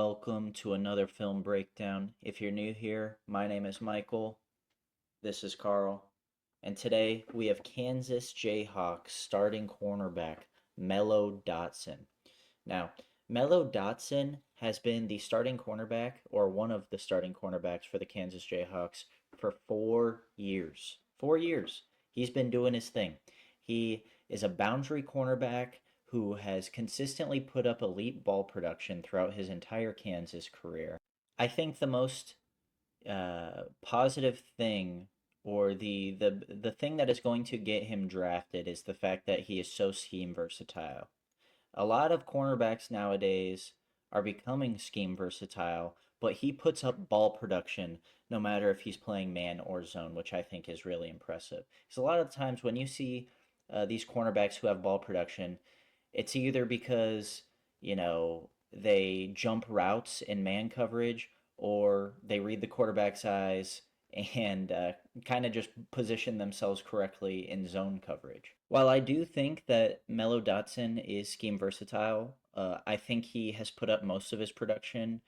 welcome to another film breakdown. If you're new here, my name is Michael. This is Carl. And today we have Kansas Jayhawks starting cornerback Mello Dotson. Now, Mello Dotson has been the starting cornerback, or one of the starting cornerbacks for the Kansas Jayhawks for 4 years. 4 years. He's been doing his thing. He is a boundary cornerback who has consistently put up elite ball production throughout his entire Kansas career. I think the most positive thing, or the thing that is going to get him drafted, is the fact that he is so scheme versatile. A lot of cornerbacks nowadays are becoming scheme versatile, but he puts up ball production no matter if he's playing man or zone, which I think is really impressive. Because a lot of times when you see these cornerbacks who have ball production, it's either because, they jump routes in man coverage, or they read the quarterback's eyes and kind of just position themselves correctly in zone coverage. While I do think that Mello Dotson is scheme versatile, I think he has put up most of his production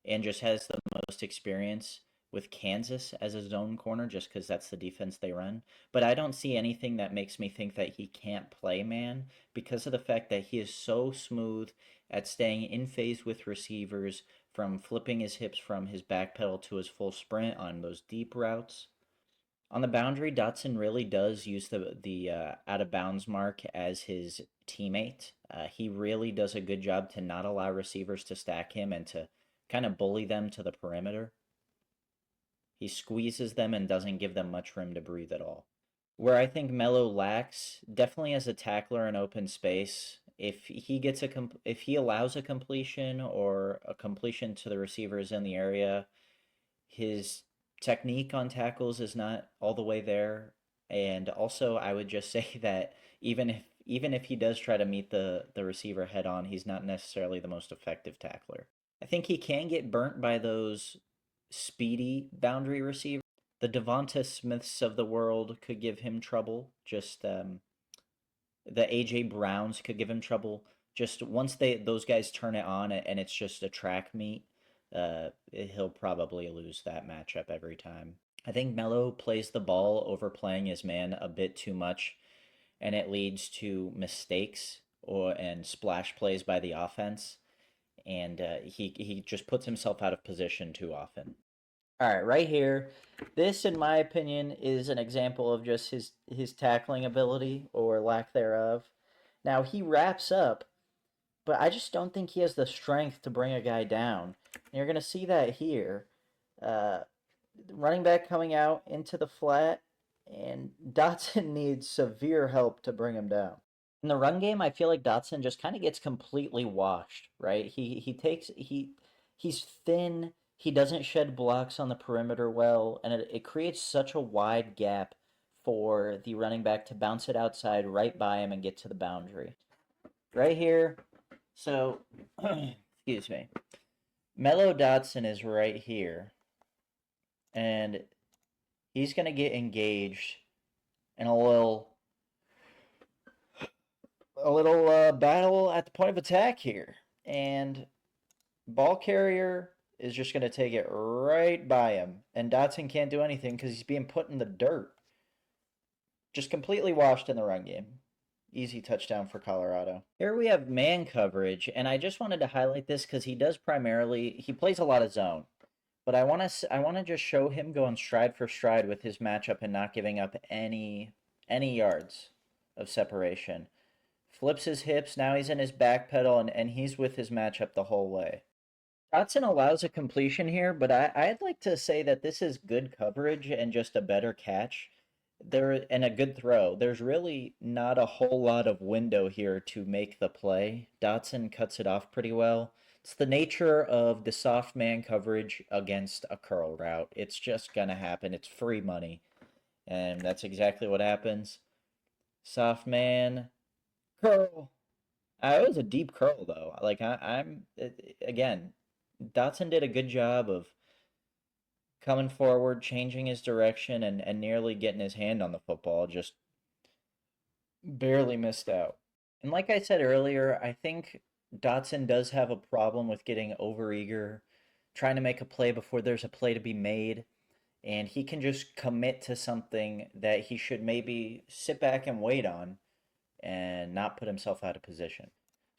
and just has the most experience with Kansas as a zone corner, just because that's the defense they run. But I don't see anything that makes me think that he can't play man because of the fact that he is so smooth at staying in phase with receivers, from flipping his hips from his back pedal to his full sprint on those deep routes. On the boundary, Dotson really does use the out of bounds mark as his teammate. He really does a good job to not allow receivers to stack him and to kind of bully them to the perimeter. He squeezes them and doesn't give them much room to breathe at all. Where I think Mello lacks, definitely as a tackler in open space, if he allows a completion or a completion to the receivers in the area, his technique on tackles is not all the way there. And also, I would just say that even if he does try to meet the receiver head on, he's not necessarily the most effective tackler. I think he can get burnt by those speedy boundary receivers. The Devonta Smiths of the world could give him trouble. Just the AJ Browns could give him trouble. Just once those guys turn it on and it's just a track meet, he'll probably lose that matchup every time. I think Mello plays the ball overplaying his man a bit too much, and it leads to mistakes and splash plays by the offense, and he just puts himself out of position too often. All right, right here, this, in my opinion, is an example of just his tackling ability or lack thereof. Now, he wraps up, but I just don't think he has the strength to bring a guy down. And you're going to see that here. Uh, Running back coming out into the flat, and Dotson needs severe help to bring him down. In the run game, I feel like Dotson just kind of gets completely washed, right? He's thin. He doesn't shed blocks on the perimeter well, and it creates such a wide gap for the running back to bounce it outside right by him and get to the boundary. Right here, so, excuse me. Mello Dotson is right here, and he's going to get engaged in a little battle at the point of attack here. And ball carrier is just going to take it right by him. And Dotson can't do anything because he's being put in the dirt. Just completely washed in the run game. Easy touchdown for Colorado. Here we have man coverage, and I just wanted to highlight this because he plays a lot of zone. But I want to just show him going stride for stride with his matchup and not giving up any yards of separation. Flips his hips, now he's in his back pedal, and he's with his matchup the whole way. Dotson allows a completion here, but I'd like to say that this is good coverage and just a better catch. And a good throw. There's really not a whole lot of window here to make the play. Dotson cuts it off pretty well. It's the nature of the soft man coverage against a curl route. It's just going to happen. It's free money. And that's exactly what happens. Soft man, curl. It was a deep curl, though. Again, Dotson did a good job of coming forward, changing his direction, and nearly getting his hand on the football. Just barely missed out. And like I said earlier, I think Dotson does have a problem with getting overeager, trying to make a play before there's a play to be made, and he can just commit to something that he should maybe sit back and wait on and not put himself out of position.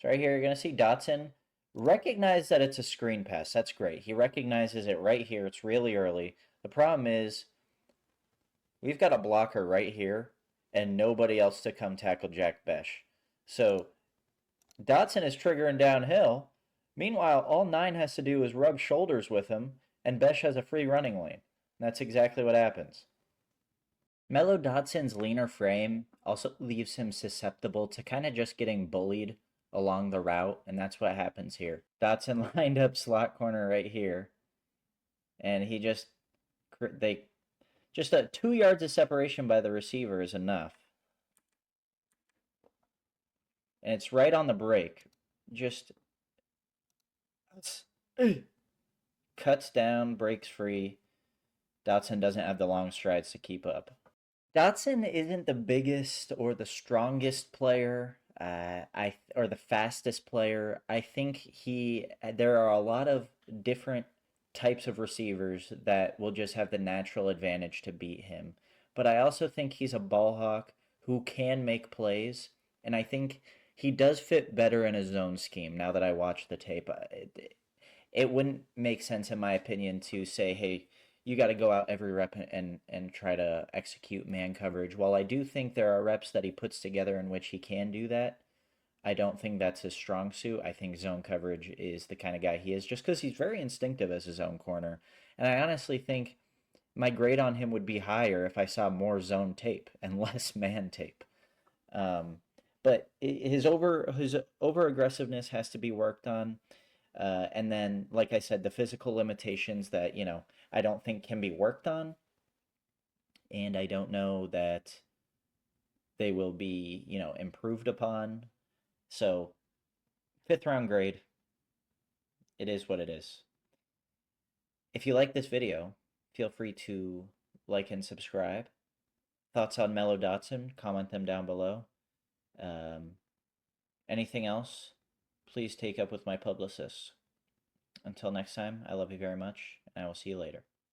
So right here, you're going to see Dotson recognize that it's a screen pass. That's great. He recognizes it right here. It's really early. The problem is we've got a blocker right here and nobody else to come tackle Jack Besh. So Dotson is triggering downhill. Meanwhile, all 9 has to do is rub shoulders with him, and Besh has a free running lane. And that's exactly what happens. Mello Dotson's leaner frame also leaves him susceptible to kind of just getting bullied along the route, and that's what happens here. Dotson lined up slot corner right here, and they just 2 yards of separation by the receiver is enough. And it's right on the break. Just cuts down, breaks free. Dotson doesn't have the long strides to keep up. Dotson isn't the biggest or the strongest player, or the fastest player. I think there are a lot of different types of receivers that will just have the natural advantage to beat him. But I also think he's a ball hawk who can make plays, and I think he does fit better in a zone scheme. Now that I watch the tape, it wouldn't make sense, in my opinion, to say, hey, you got to go out every rep and try to execute man coverage. While I do think there are reps that he puts together in which he can do that, I don't think that's his strong suit. I think zone coverage is the kind of guy he is, just because he's very instinctive as a zone corner. And I honestly think my grade on him would be higher if I saw more zone tape and less man tape. Um, but his over aggressiveness has to be worked on. And then, like I said, the physical limitations that, I don't think can be worked on. And I don't know that they will be, improved upon. So, 5th round grade, it is what it is. If you like this video, feel free to like and subscribe. Thoughts on Mello Dotson, comment them down below. Um, Anything else, please take up with my publicist. Until next time, I love you very much, and I will see you later.